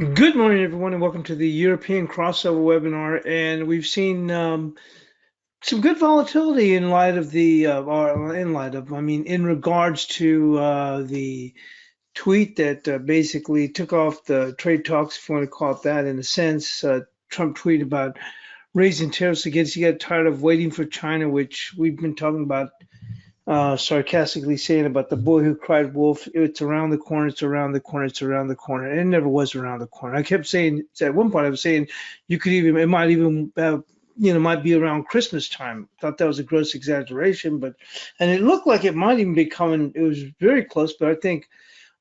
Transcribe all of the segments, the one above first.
Good morning, everyone, and welcome to the European crossover webinar. And we've seen some good volatility in light of in regards to the tweet that basically took off the trade talks, if you want to call it that, in a sense. Trump tweet about raising tariffs against. You get tired of waiting for China, which we've been talking about. Sarcastically saying about the boy who cried wolf, it's around the corner, it's around the corner, it's around the corner. And it never was around the corner. I kept saying, at one point I was saying it might even have, might be around Christmas time. Thought that was a gross exaggeration, and it looked like it might even be coming. It was very close, but I think,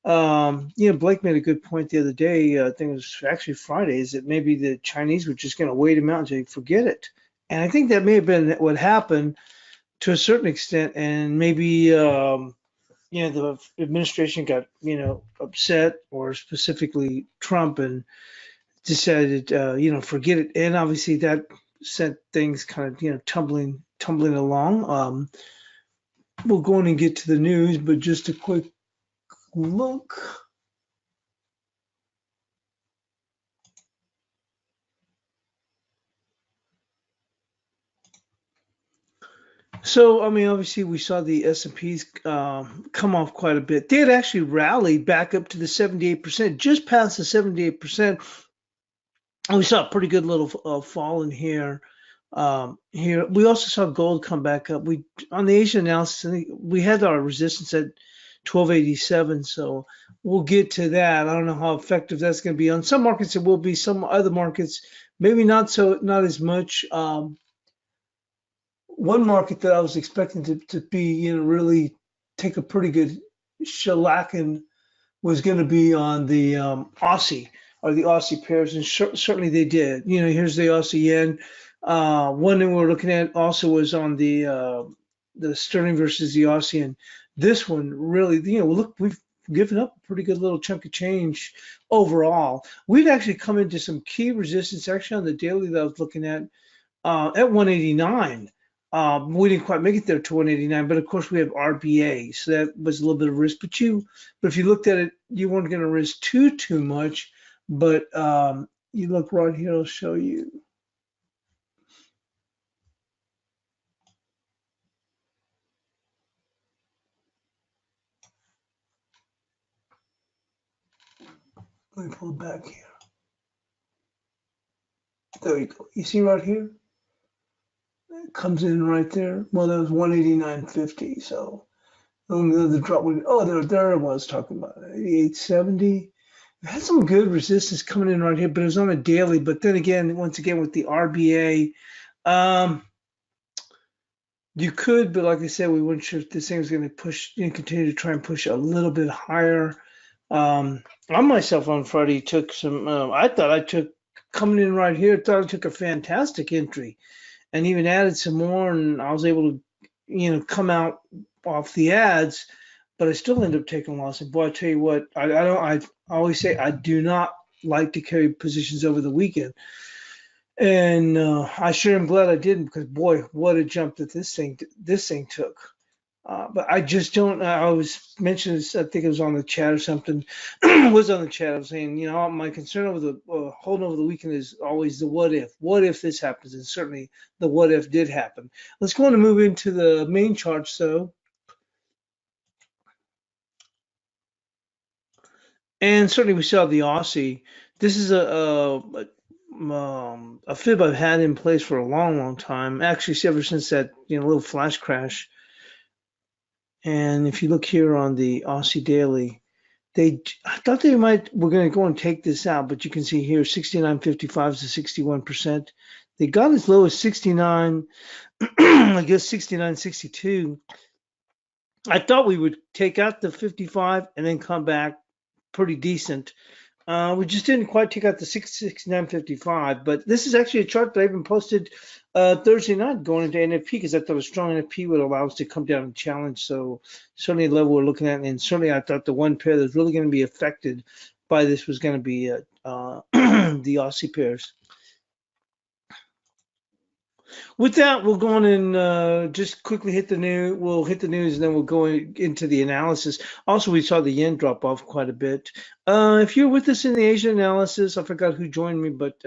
Blake made a good point the other day. I think it was actually Friday, is that maybe the Chinese were just going to wait him out until they forget it. And I think that may have been what happened to a certain extent, and maybe the administration got upset, or specifically Trump, and decided forget it, and obviously that sent things kind of tumbling along. We'll go on and get to the news, but just a quick look. So, obviously we saw the S&Ps come off quite a bit. They had actually rallied back up to the 78%, just past the 78%. And we saw a pretty good little fall in here. Here we also saw gold come back up. We on the Asian analysis, I think we had our resistance at 1287. So we'll get to that. I don't know how effective that's going to be on some markets. It will be. Some other markets maybe not as much. One market that I was expecting to be, really take a pretty good shellacking was going to be on the Aussie, or the Aussie pairs, and certainly they did. Here's the Aussie yen. One that we're looking at also was on the sterling versus the Aussie, and this one really, look, we've given up a pretty good little chunk of change overall. We've actually come into some key resistance, actually on the daily that I was looking at 189. We didn't quite make it there to 189, but of course we have RBA, so that was a little bit of risk. But if you looked at it, you weren't going to risk too much. But you look right here, I'll show you. Let me pull it back here. There you go. You see right here? It comes in right there. Well, that was 189.50. So the drop. There it was, talking about 88.70. It had some good resistance coming in right here, but it was on a daily. But then again, once again with the RBA, you could, but like I said, we weren't sure if this thing was going to push, continue to try and push a little bit higher. I myself on Friday took some. I thought I took coming in right here. Thought I took a fantastic entry, and even added some more, and I was able to, come out off the ads, but I still ended up taking a loss. And boy, I tell you what, I always say I do not like to carry positions over the weekend. And I sure am glad I didn't, because boy, what a jump that this thing took. But I just don't. I was mentioning, I think it was on the chat or something. Was on the chat. I was saying, my concern over the holding over the weekend is always the what if. What if this happens? And certainly the what if did happen. Let's go on and move into the main charts, though. And certainly we saw the Aussie. This is a fib I've had in place for a long time. Actually, ever since that little flash crash. And if you look here on the Aussie daily, I thought we're going to go and take this out, but you can see here 69.55 is a 61%. They got as low as 69, I guess 69.62. I thought we would take out the 55 and then come back pretty decent. We just didn't quite take out the 69.55, but this is actually a chart that I even posted Thursday night going into NFP, because I thought a strong NFP would allow us to come down and challenge. So certainly the level we're looking at, and certainly I thought the one pair that's really going to be affected by this was going to be the Aussie pairs. With that, we'll go on and just quickly hit the news. We'll hit the news and then we'll go into the analysis. Also, we saw the yen drop off quite a bit. If you're with us in the Asia analysis, I forgot who joined me, but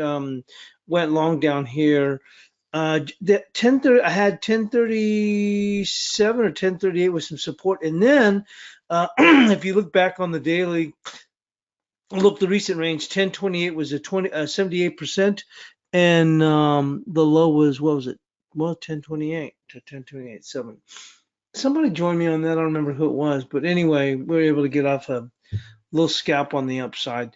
went long down here. The 10:30, I had 1037 or 1038 with some support, and then if you look back on the daily, look, the recent range 1028 was a 78%, and the low was, what was it? Well, 1028 to 1028.7. Somebody joined me on that. I don't remember who it was, but anyway, we were able to get off a little scalp on the upside.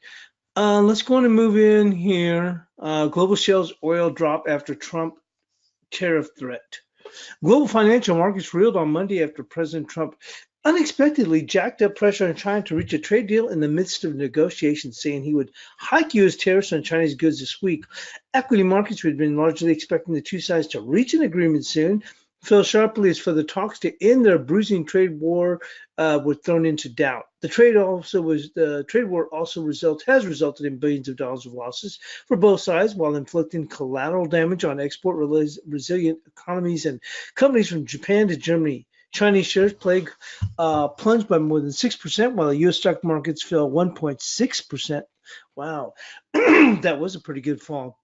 Let's go on and move in here. Global shales oil drop after Trump tariff threat. Global financial markets reeled on Monday after President Trump unexpectedly jacked up pressure on China to reach a trade deal in the midst of negotiations, saying he would hike U.S. tariffs on Chinese goods this week. Equity markets, who had been largely expecting the two sides to reach an agreement soon, fell sharply as for the talks to end their bruising trade war were thrown into doubt. The trade war also has resulted in billions of dollars of losses for both sides, while inflicting collateral damage on export resilient economies and companies from Japan to Germany. Chinese shares plunged by more than 6%, while the U.S. stock markets fell 1.6%. Wow, that was a pretty good fall.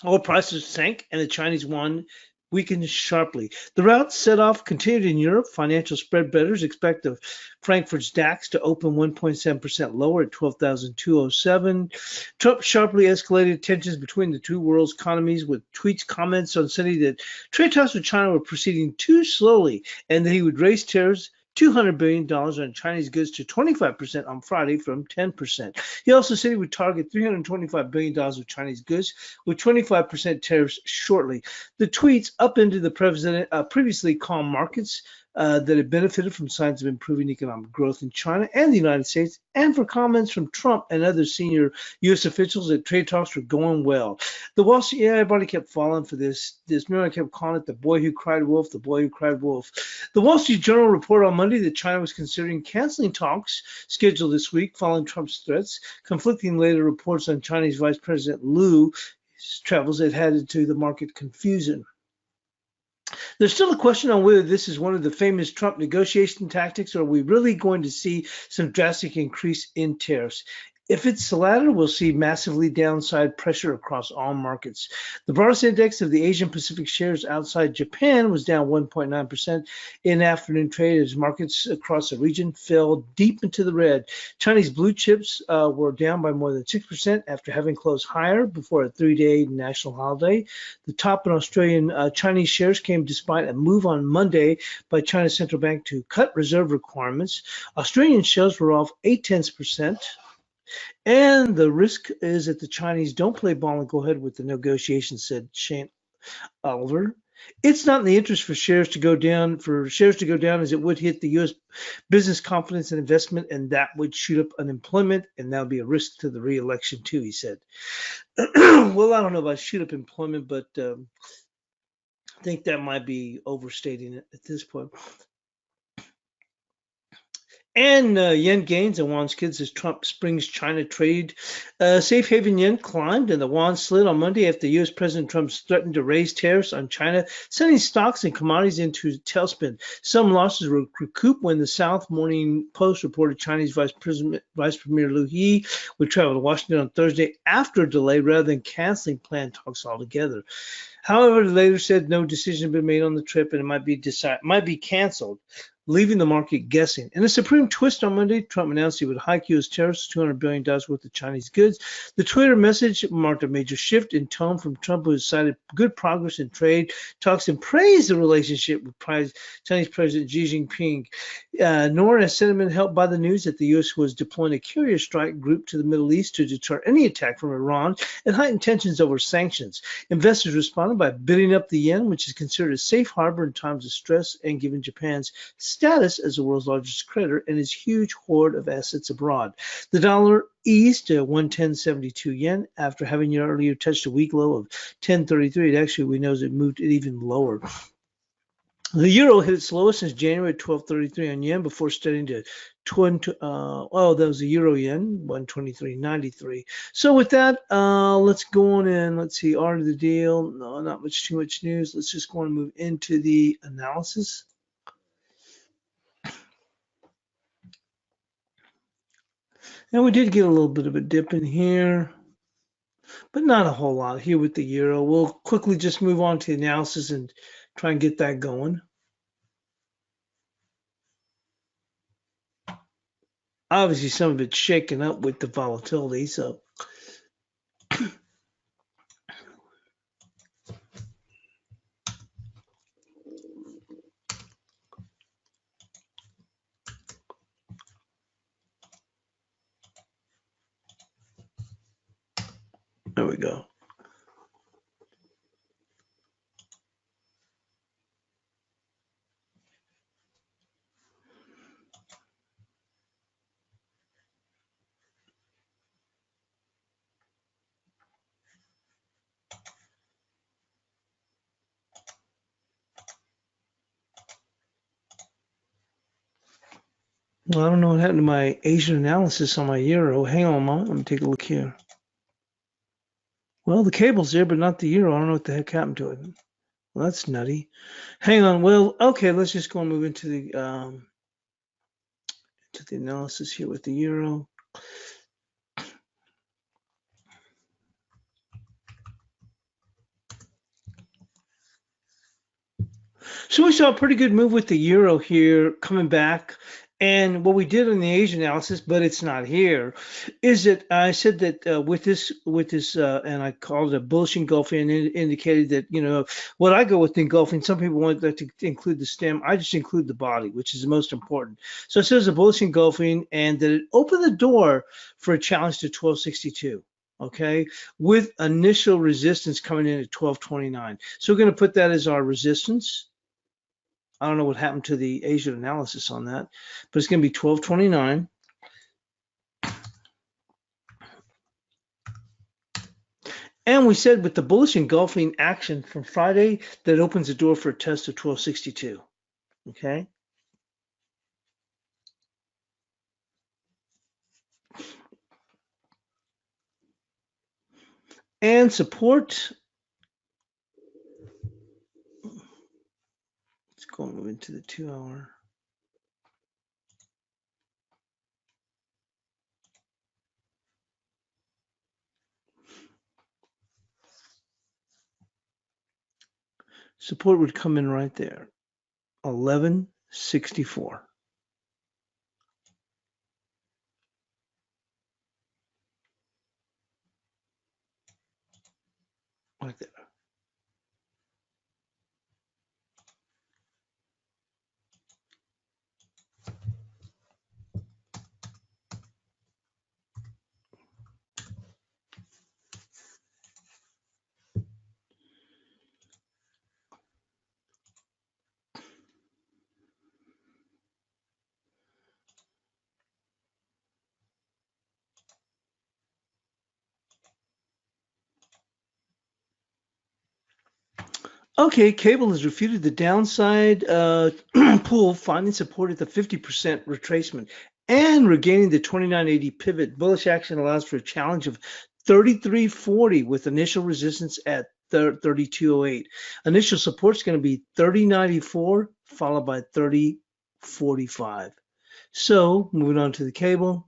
Oil prices sank, and the Chinese yuan weakened sharply. The rout set off continued in Europe. Financial spread bettors expect the Frankfurt's DAX to open 1.7% lower at 12,207. Trump sharply escalated tensions between the two world's economies with tweets, comments on Sunday that trade talks with China were proceeding too slowly and that he would raise tariffs $200 billion on Chinese goods to 25% on Friday from 10%. He also said he would target $325 billion of Chinese goods with 25% tariffs shortly. The tweets upended the president previously calm markets that had benefited from signs of improving economic growth in China and the United States, and for comments from Trump and other senior U.S. officials that trade talks were going well. The Wall Street, everybody kept falling for this. Remember, I kept calling it the boy who cried wolf, the boy who cried wolf. The Wall Street Journal reported on Monday that China was considering canceling talks scheduled this week following Trump's threats. Conflicting later reports on Chinese Vice President Liu's travels that added to the market confusion. There's still a question on whether this is one of the famous Trump negotiation tactics, or are we really going to see some drastic increase in tariffs? If it's the latter, we'll see massively downside pressure across all markets. The broadest index of the Asian Pacific shares outside Japan was down 1.9% in afternoon trade as markets across the region fell deep into the red. Chinese blue chips were down by more than 6% after having closed higher before a 3-day national holiday. The top in Australian Chinese shares came despite a move on Monday by China's central bank to cut reserve requirements. Australian shares were off 0.8%. And the risk is that the Chinese don't play ball and go ahead with the negotiations, said Shane Oliver. It's not in the interest for shares to go down, as it would hit the U.S. business confidence and investment, and that would shoot up unemployment, and that would be a risk to the re-election too, he said. Well, I don't know about shoot up employment, but I think that might be overstating it at this point. And yen gains and won skids as Trump springs China trade. Safe haven yen climbed and the won slid on Monday after U.S. President Trump threatened to raise tariffs on China, sending stocks and commodities into tailspin. Some losses were recouped when the South Morning Post reported Chinese Vice Premier Liu He would travel to Washington on Thursday after a delay rather than canceling planned talks altogether. However, later said no decision had been made on the trip and it might be canceled, leaving the market guessing. In a supreme twist on Monday, Trump announced he would hike U.S. tariffs $200 billion worth of Chinese goods. The Twitter message marked a major shift in tone from Trump, who cited good progress in trade talks and praised the relationship with Chinese President Xi Jinping, nor a sentiment helped by the news that the U.S. was deploying a carrier strike group to the Middle East to deter any attack from Iran and heighten tensions over sanctions. Investors responded by bidding up the yen, which is considered a safe harbor in times of stress, and given Japan's status as the world's largest creditor and his huge hoard of assets abroad. The dollar eased to 110.72 yen after having earlier touched a week low of 10.33. It actually, we know it moved it even lower. The euro hit its lowest since January 12.33 on yen before steadying to oh, that was the euro yen, 123.93. So with that, let's go on and let's see, art of the deal. No, not too much news. Let's just go on and move into the analysis. And we did get a little bit of a dip in here, but not a whole lot here with the euro. We'll quickly just move on to the analysis and try and get that going. Obviously, some of it's shaken up with the volatility, so. There we go. Well, I don't know what happened to my Asian analysis on my euro. Hang on a moment. Let me take a look here. Well, the cable's there, but not the euro. I don't know what the heck happened to it. Well, that's nutty. Hang on. Well, okay, let's just go and move into the analysis here with the euro. So we saw a pretty good move with the euro here coming back. And what we did in the Asian analysis, but it's not here, is that I said that with this, and I called it a bullish engulfing, and it indicated that, you know, what I go with engulfing, some people want that to include the stem. I just include the body, which is the most important. So it says a bullish engulfing, and that it opened the door for a challenge to 1262. Okay, with initial resistance coming in at 1229. So we're going to put that as our resistance. I don't know what happened to the Asian analysis on that, but it's going to be 1229. And we said with the bullish engulfing action from Friday, that opens the door for a test of 1262. Okay. And support. Let's go and move into the 2 hour. Support would come in right there, 1164. Right there. Okay, cable has refuted the downside pull, finding support at the 50% retracement and regaining the 2980 pivot. Bullish action allows for a challenge of 3340 with initial resistance at 3208. Initial support is going to be 3094 followed by 3045. So moving on to the cable.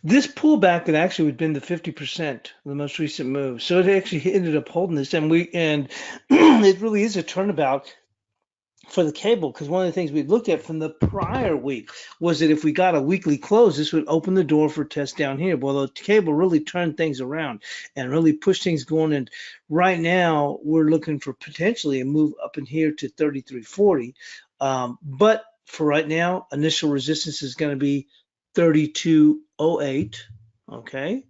This pullback had actually been the 50%, the most recent move. So it actually ended up holding this, and it really is a turnabout for the cable, because one of the things we looked at from the prior week was that if we got a weekly close, this would open the door for a test down here. Well, the cable really turned things around and really pushed things going. And right now, we're looking for potentially a move up in here to 3340. But for right now, initial resistance is going to be 3208. Okay.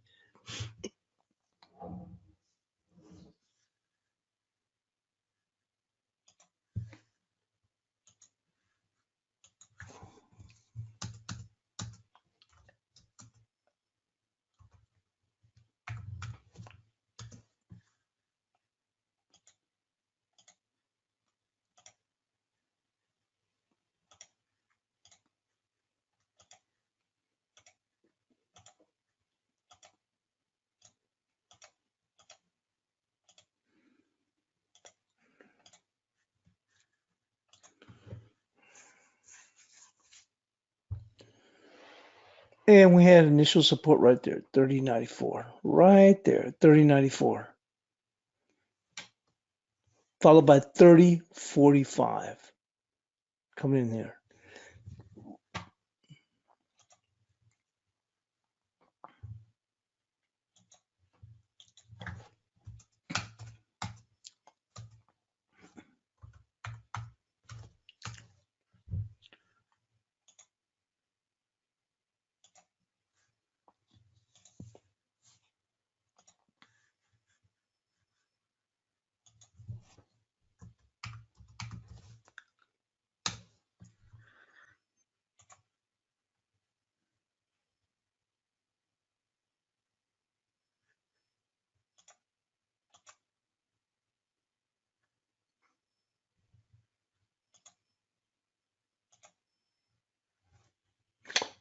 And we had initial support right there, 30.94, right there, 30.94, followed by 30.45 coming in there.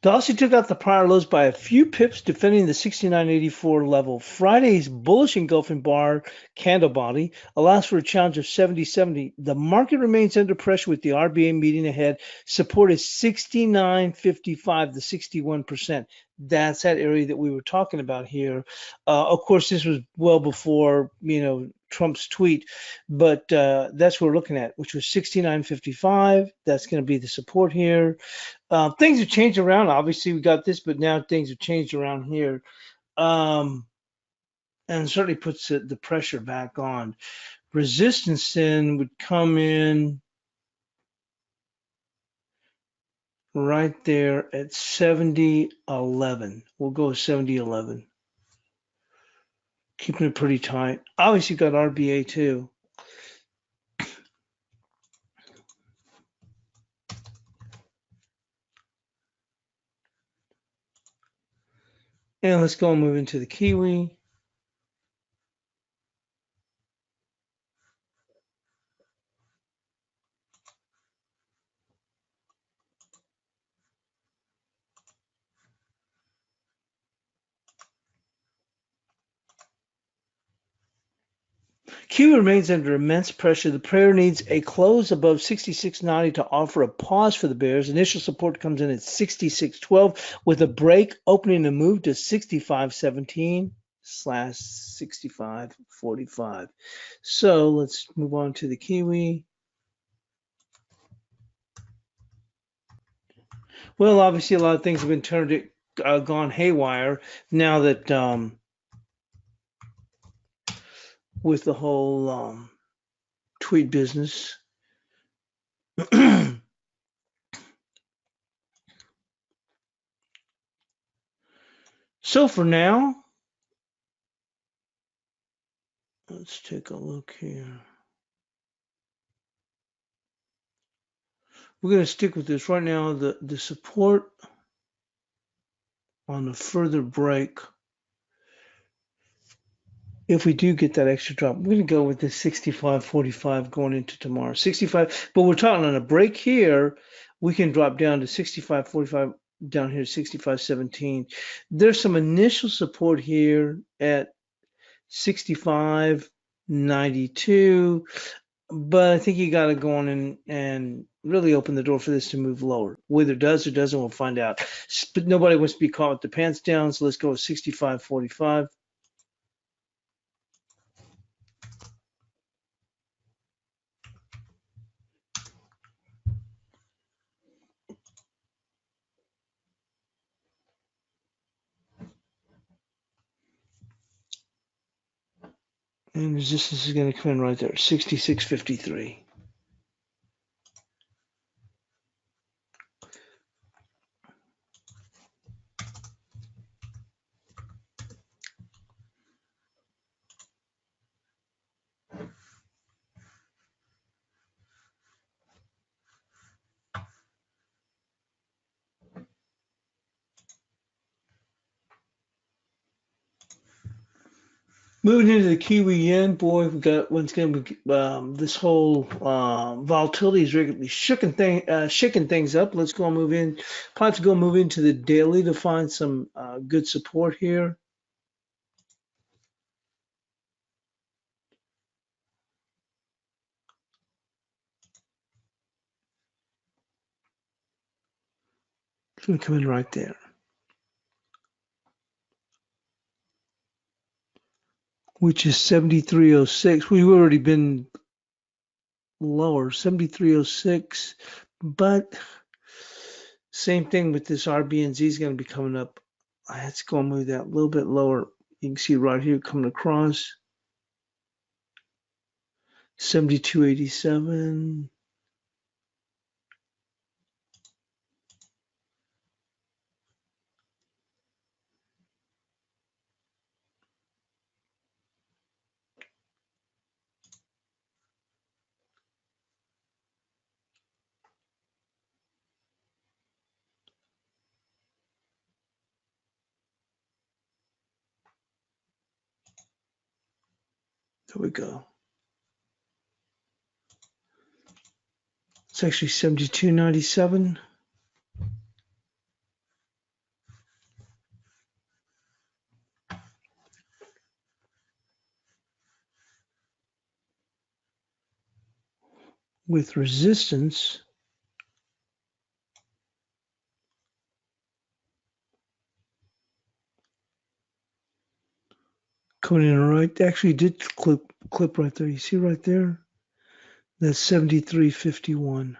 Dossi took out the prior lows by a few pips, defending the 69.84 level. Friday's bullish engulfing bar candle body allows for a challenge of 70.70. The market remains under pressure with the RBA meeting ahead. Support is 69.55, the 61%. That's that area that we were talking about here. Of course, this was well before, Trump's tweet, but that's what we're looking at, which was 69.55. That's going to be the support here. Things have changed around. Obviously, we got this, but now things have changed around here, and certainly puts the pressure back on. Resistance then would come in right there at 70.11. We'll go with 70.11. Keeping it pretty tight. Obviously, got RBA too. And let's go and move into the Kiwi. Q remains under immense pressure. The prayer needs a close above 66.90 to offer a pause for the bears. Initial support comes in at 66.12 with a break opening a move to 65.17 / 65.45. So let's move on to the Kiwi. Well, obviously a lot of things have been gone haywire now that with the whole tweet business. So for now, let's take a look here. We're going to stick with this right now. The support on a further break, if we do get that extra drop, we're going to go with the 65.45 going into tomorrow. 65, but we're talking on a break here, we can drop down to 65.45 down here, 65.17. There's some initial support here at 65.92. But I think you got to go on and really open the door for this to move lower. Whether it does or doesn't, we'll find out. But nobody wants to be caught with the pants down, so let's go with 65.45. And resistance is going to come in right there, 66.53. Moving into the Kiwi Yen, boy, we got once again this whole volatility is regularly shaking things up. Let's go and move in. Probably have to go move into the daily to find some good support here. It's going to come in right there. which is 73.06. We've already been lower, 73.06, but same thing with this RBNZ is going to be coming up. Let's go and move that a little bit lower. You can see right here coming across 72.87. There we go. It's actually 72.97. With resistance coming in right, actually did clip right there. You see right there? That's 73.51.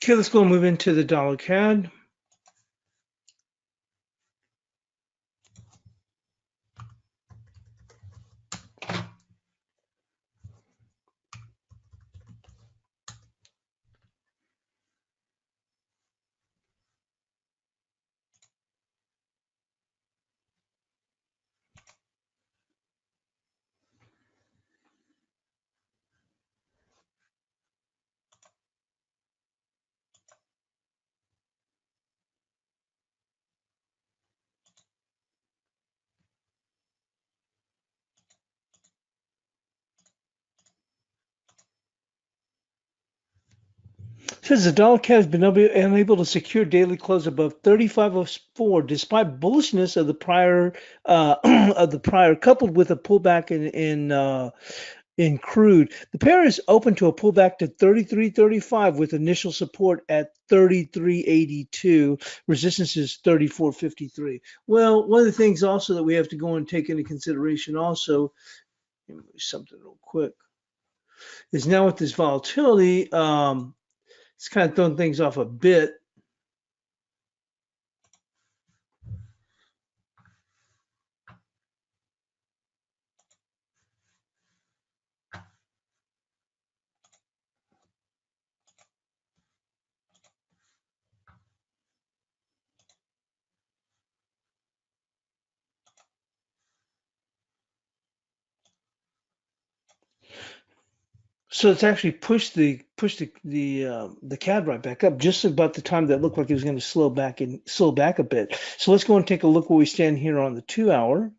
Okay, let's go and move into the dollar CAD. Says the dollar CAD has been unable to secure daily close above 35.04 despite bullishness of the prior coupled with a pullback in crude. The pair is open to a pullback to 33.35 with initial support at 33.82. Resistance is 34.53. Well, one of the things also that we have to go and take into consideration also, let me move something real quick, is now with this volatility, it's kind of throwing things off a bit. So it's actually pushed the CAD right back up just about the time that looked like it was going to slow back a bit. So let's go and take a look where we stand here on the 2-hour.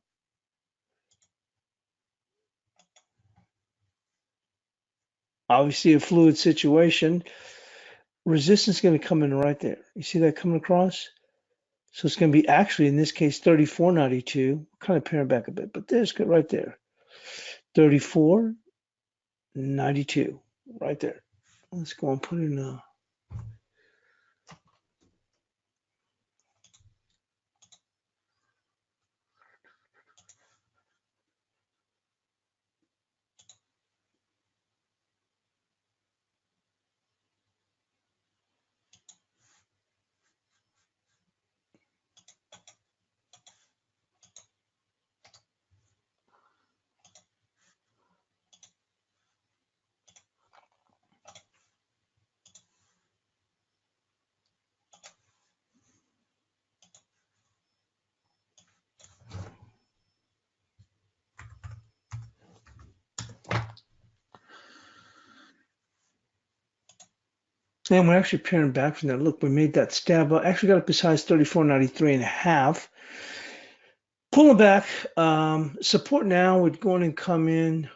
Obviously a fluid situation. Resistance is going to come in right there. You see that coming across? So it's going to be actually in this case 34.92. Kind of paring back a bit, but there's right there. 34.92 right there. Let's go and put in a And we're actually pairing back from that. Look, we made that stab up. Actually got up as high as 34.93.5. Pulling back. Support now would go in and come in.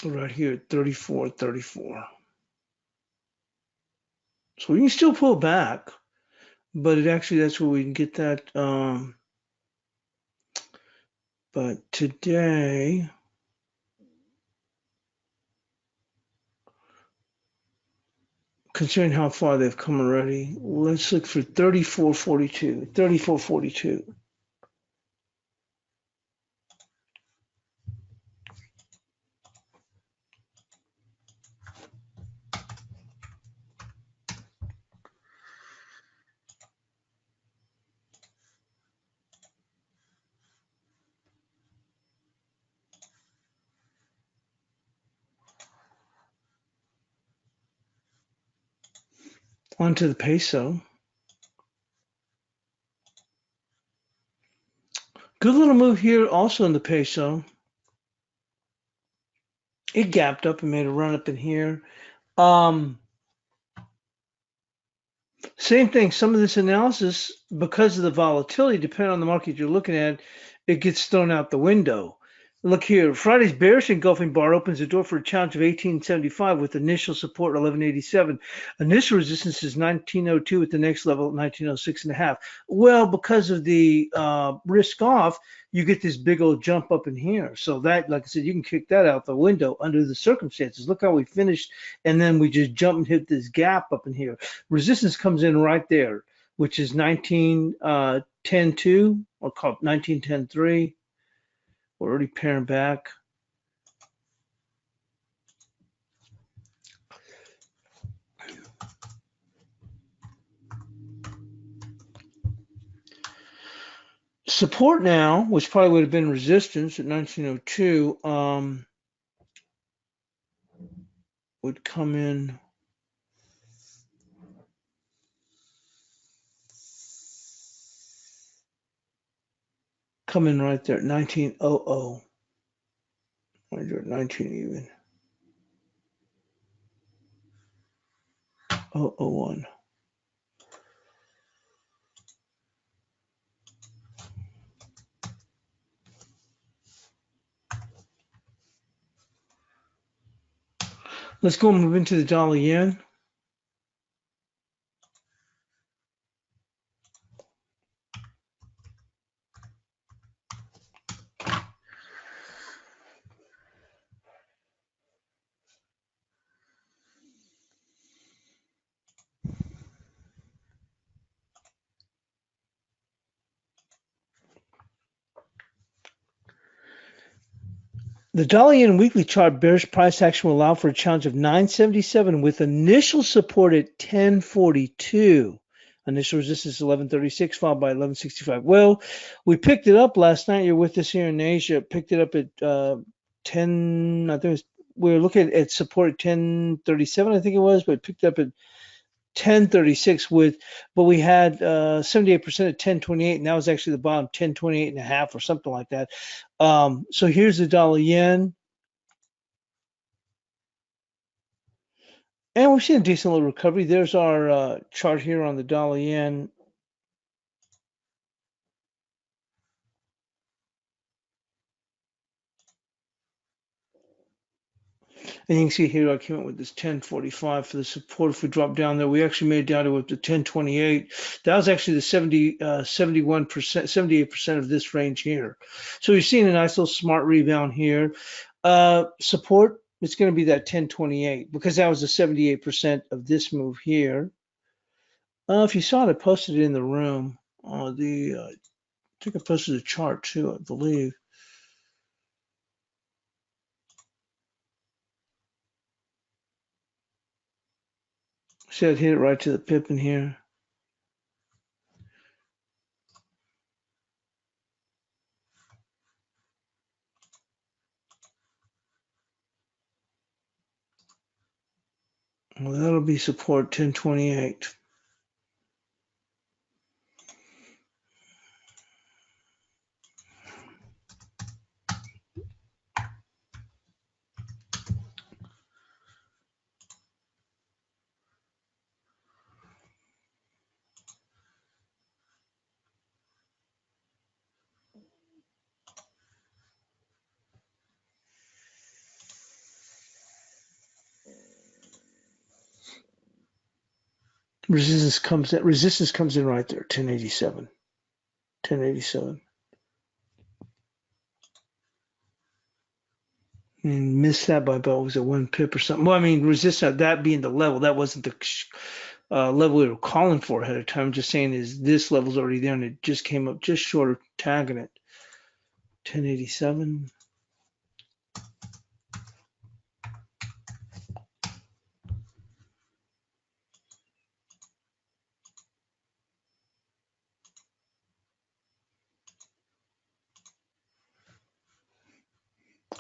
Right here at 34.34. So we can still pull back, but it actually, that's where we can get that. But today, considering how far they've come already, let's look for 34.42. 34.42. Onto the peso. Good little move here also in the peso. It gapped up and made a run up in here. Same thing. Some of this analysis, because of the volatility, depending on the market you're looking at, it gets thrown out the window. Look here, Friday's bearish engulfing bar opens the door for a challenge of 1875 with initial support 1187. Initial resistance is 1902 at the next level at 1906.5. Well, because of the risk off, you get this big old jump up in here. So that, like I said, you can kick that out the window under the circumstances. Look how we finished, and then we just jump and hit this gap up in here. Resistance comes in right there, which is 1910.2 or called 1910.3. We're already pairing back. Support now, which probably would have been resistance at 1902, would come in. Come in right there at 1900. Right there at 19 even. 001. Let's go and move into the dollar yen. The dollar yen weekly chart bearish price action will allow for a challenge of 977 with initial support at 1042. Initial resistance 1136 followed by 1165. Well, we picked it up last night. You're with us here in Asia. Picked it up at 10. I think we were looking at support at 1037. I think it was, but picked up at 1036 but we had 78% at 1028, and that was actually the bottom, 1028.5 or something like that. So here's the dollar yen, and we've seen a decent little recovery. There's our chart here on the dollar yen. And you can see here I came up with this 1045 for the support. If we drop down there, we actually made it down to up to 1028. That was actually the 71%, 78% of this range here. So you're seeing a nice little smart rebound here. Support, it's going to be that 1028 because that was the 78% of this move here. If you saw it, I posted it in the room. I think I posted a chart too, I believe. See, I'd hit it right to the pip in here. Well, that'll be support 1028. Resistance comes in right there, 1087. 1087. And missed that by about, was it 1 pip or something? Well, I mean, resistance, that being the level, that wasn't the level we were calling for ahead of time. I'm just saying is this level's already there and it just came up just short of tagging it. 1087.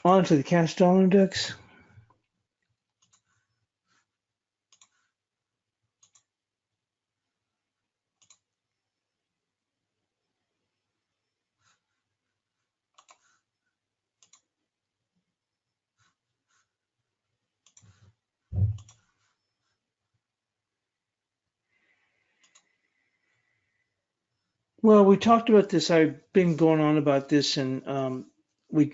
On to the cash dollar index. Well, we talked about this. I've been going on about this, and we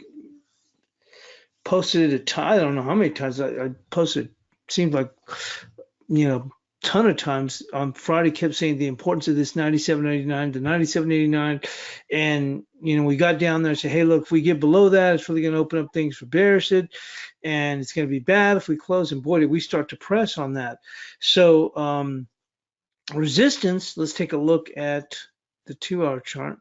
posted it I don't know how many times I posted. Seemed like ton of times on Friday. Kept saying the importance of this 97.99 to 97.89, and we got down there and said, hey, look, if we get below that, it's really going to open up things for bearish, and it's going to be bad if we close. And boy, did we start to press on that. So resistance. Let's take a look at the 2-hour chart.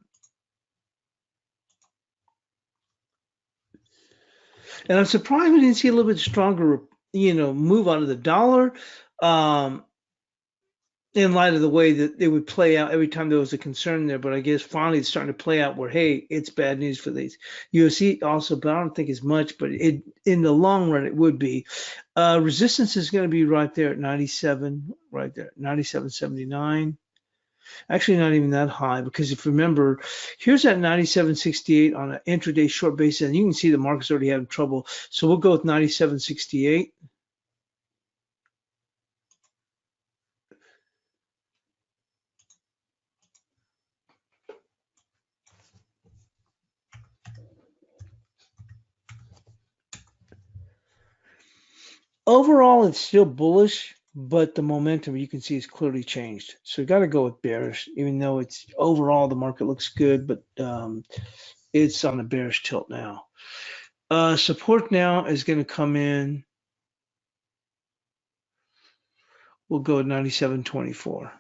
And I'm surprised we didn't see a little bit stronger, move out of the dollar, in light of the way that it would play out every time there was a concern there. But I guess finally it's starting to play out where, hey, it's bad news for these. USD also, but I don't think as much, but in the long run, it would be. Resistance is going to be right there at 97, right there, 97.79. Actually, not even that high, because if you remember, here's that 97.68 on an intraday short basis, and you can see the market's already having trouble. So we'll go with 97.68. Overall, it's still bullish, but the momentum you can see is clearly changed. So you got to go with bearish, even though it's overall the market looks good, but it's on a bearish tilt now. Support now is going to come in. We'll go at 97.24.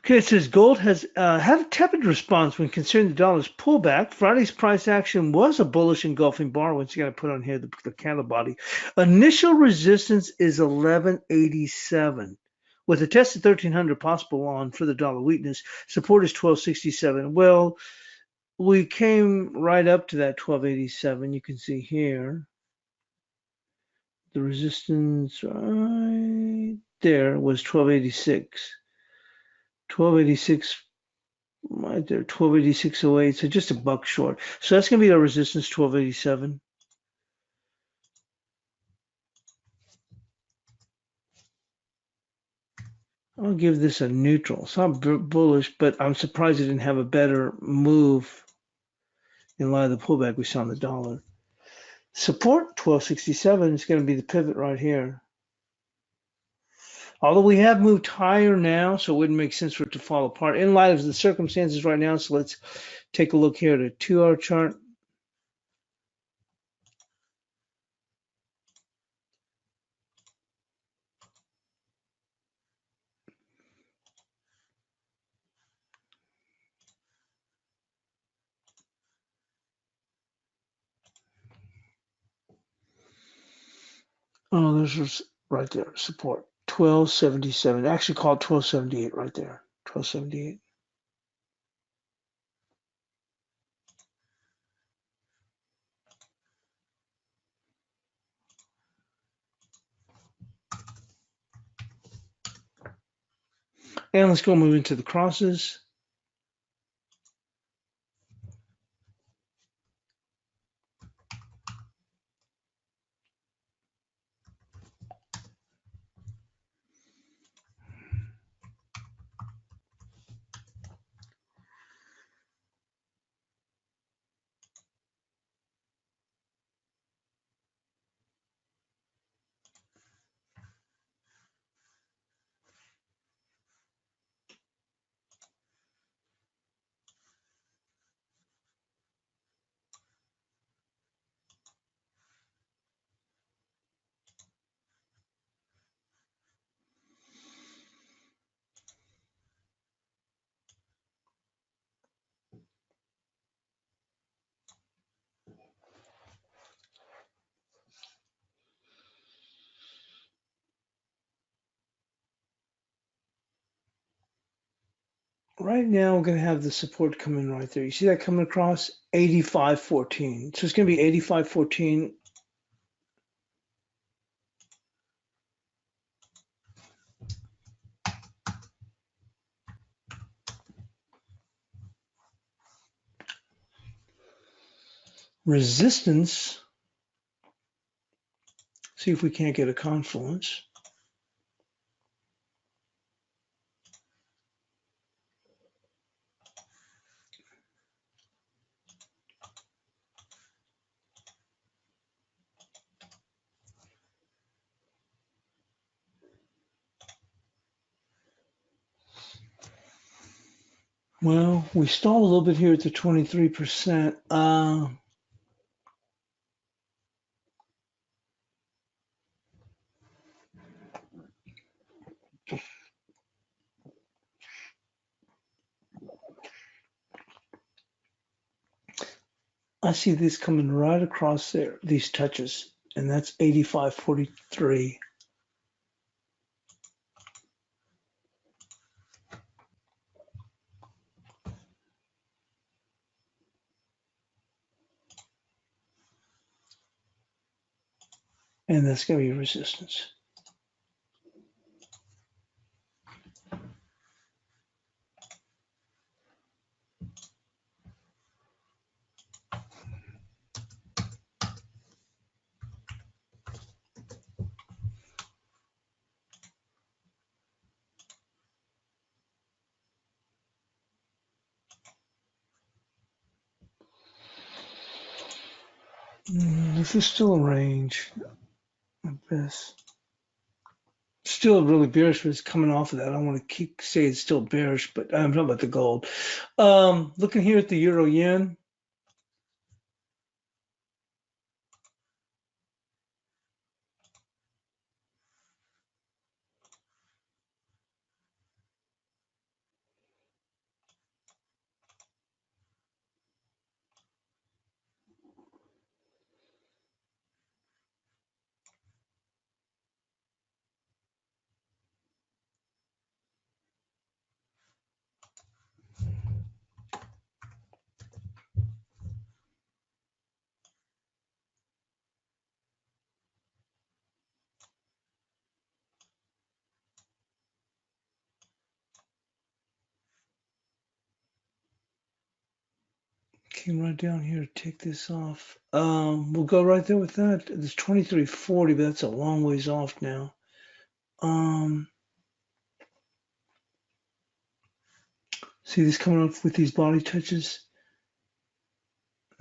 Okay, it says gold has had a tepid response when considering the dollar's pullback. Friday's price action was a bullish engulfing bar. Once you got to put on here the candle body. Initial resistance is 1187, with a test of 1300 possible on for the dollar weakness. Support is 1267. Well, we came right up to that 1287. You can see here the resistance right there was 1286. 1286 right there, 1286.08, so just a buck short. So that's going to be our resistance, 1287. I'll give this a neutral. It's not bullish, but I'm surprised it didn't have a better move in light of the pullback we saw in the dollar. Support, 1267, is going to be the pivot right here. Although we have moved higher now, so it wouldn't make sense for it to fall apart in light of the circumstances right now. So let's take a look here at a 2-hour chart. Oh, there's right there, support. 1277. Actually called 1278 right there. 1278. And let's go move into the crosses. Right now, we're going to have the support come in right there. You see that coming across? 85.14. So it's going to be 85.14. Resistance. See if we can't get a confluence. Well, we stalled a little bit here at the 23%. I see this coming right across there, these touches, and that's 85.43. And that's going to be resistance. This is still a range at best. Still really bearish, but it's coming off of that. I don't want to say it's still bearish, but I'm talking about the gold. Looking here at the euro yen. Came right down here to take this off. We'll go right there with that. It's 23.40, but that's a long ways off now. See this coming up with these body touches?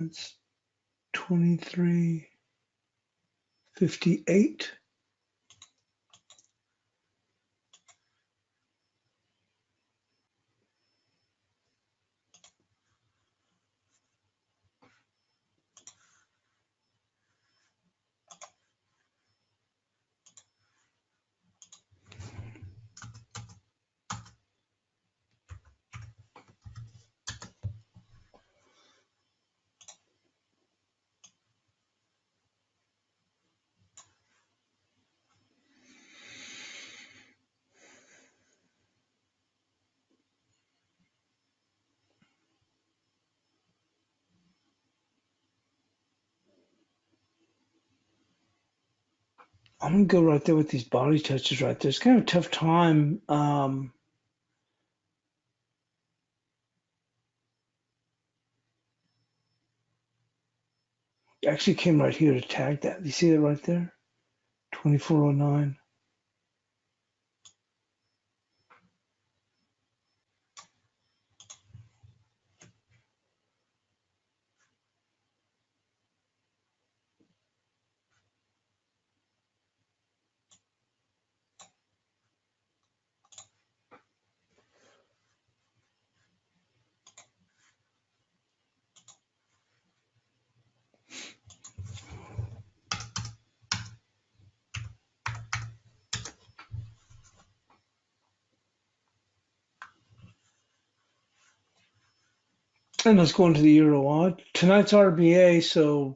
That's 23.58. I'm gonna go right there with these body touches right there. It's kind of a tough time. Actually came right here to tag that. You see that right there? 2409. And let's go into the Euro odd. Tonight's RBA, so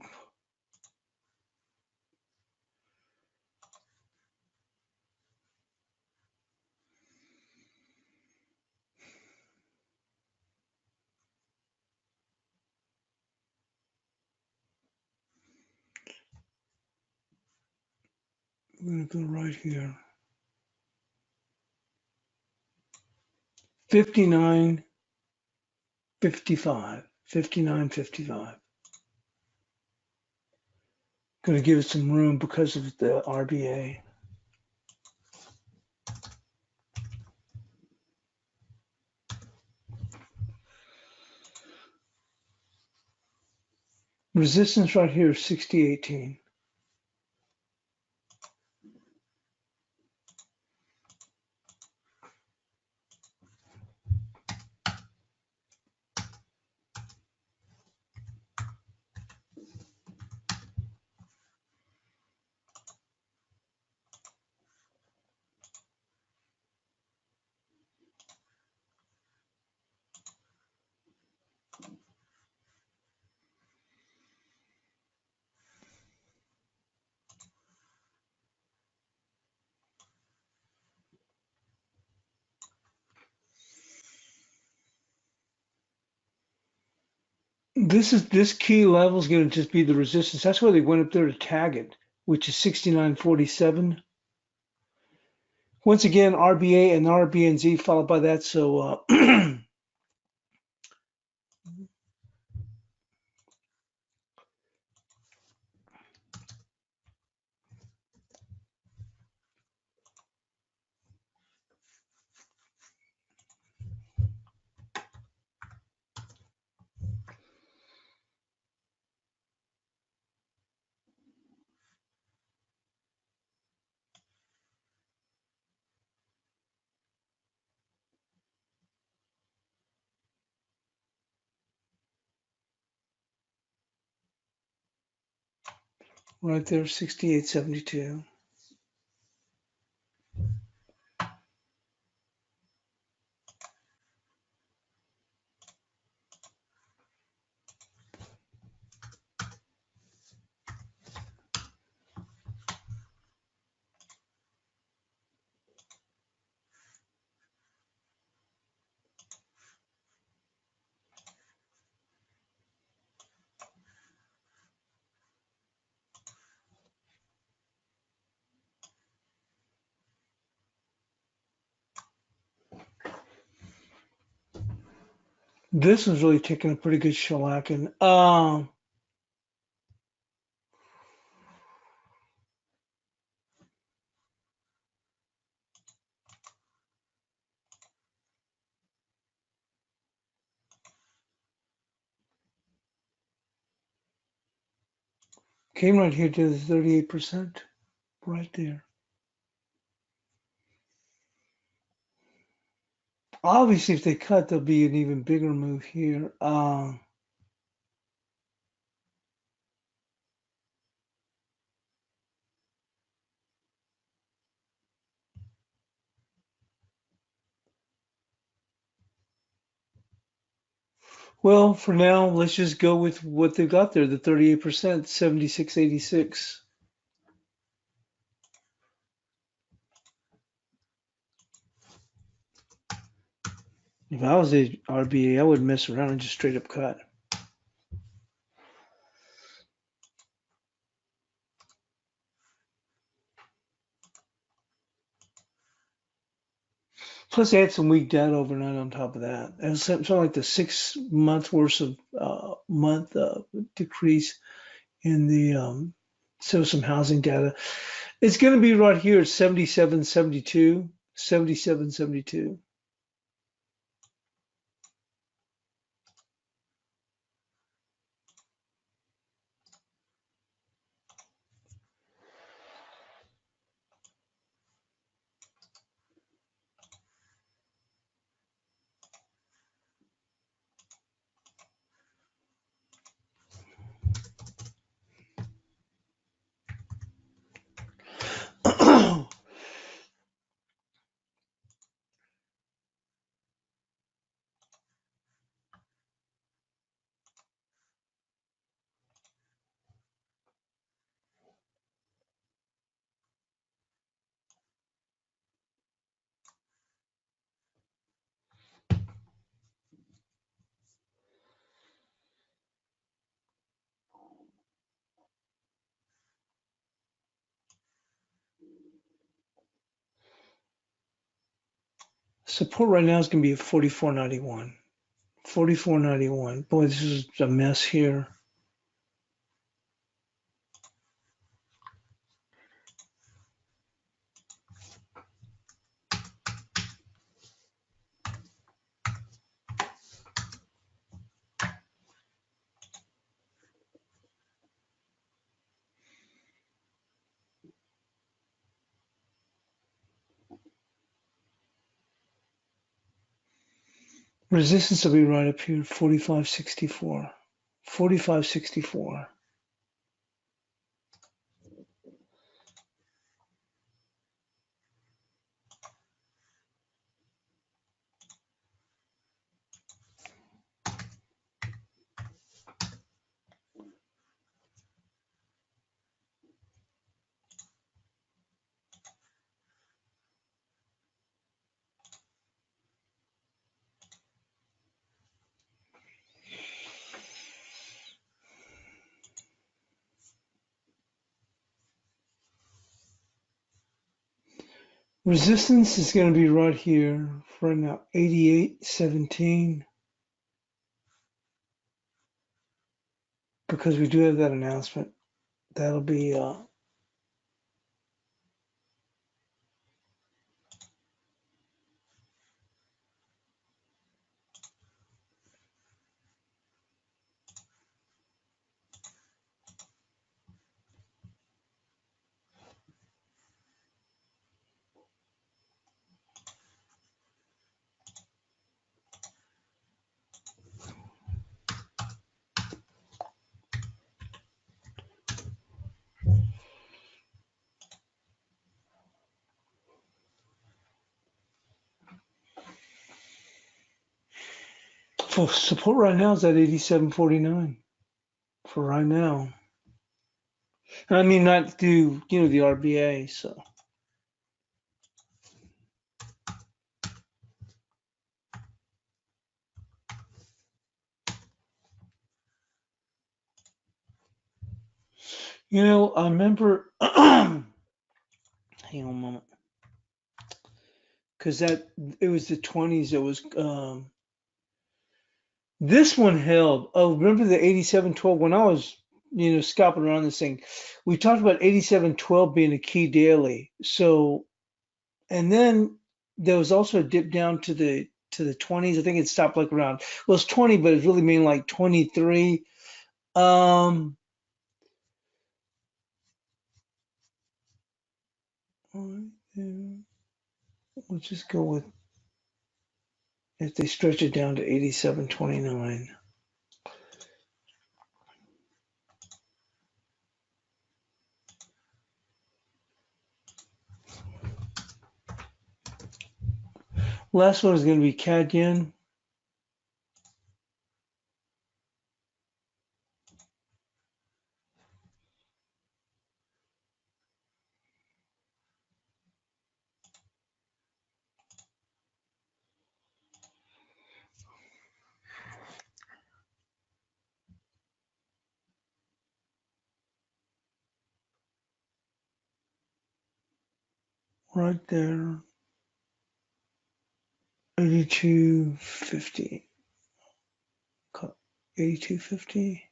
I'm gonna go right here. 59.55. 59.55. Going to give it some room because of the RBA. Resistance right here is 60.18. This key level is going to just be the resistance. That's why they went up there to tag it, which is 69.47. Once again, RBA and RBNZ followed by that. So right there, 68.72. This was really taking a pretty good shellacking. Came right here to the 38%, right there. Obviously, if they cut, there'll be an even bigger move here. Well, for now, let's just go with what they've got there, the 38%, 76.86. If I was the RBA, I wouldn't mess around and just straight up cut. Plus, they had some weak data overnight on top of that. And something like the 6 month worth of month decrease in the some housing data. It's going to be right here at 77.72, 77.72. Support right now is going to be at 44.91. 44.91. Boy, this is a mess here. Resistance will be right up here, 45.64. 45.64. Resistance is going to be right here for right now, 88.17, because we do have that announcement. That'll be for support right now is at 87.49 for right now. And I mean, not do the RBA. So I remember. Hang on a moment, because it was the 20s. It was this one held. Oh, remember the 87.12 when I was scalping around this thing. We talked about 87.12 being a key daily. So, and then there was also a dip down to the 20s. I think it stopped like around, well, it's 20, but it's really mean like 23. We'll just go with, if they stretch it down to 87.29. Last one is going to be CAD yen. Right there. 82.50. 82.50.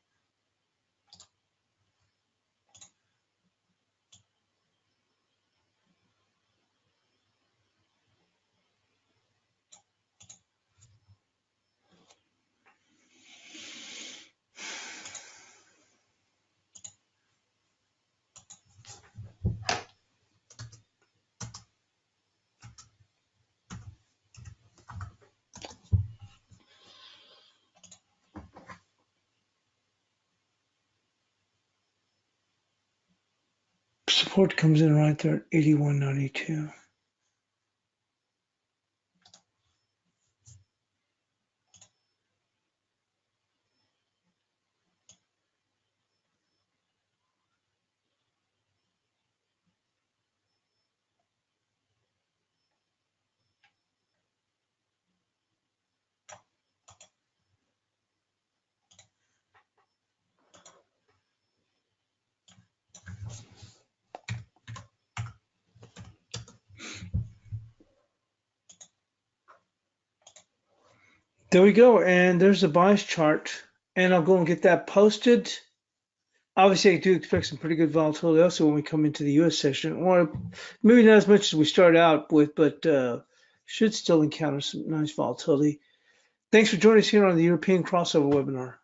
Support comes in right there at 81.92. There we go, and there's the bias chart, and I'll go and get that posted. Obviously, I do expect some pretty good volatility also when we come into the U.S. session, or maybe not as much as we started out with, but should still encounter some nice volatility. Thanks for joining us here on the European Crossover webinar.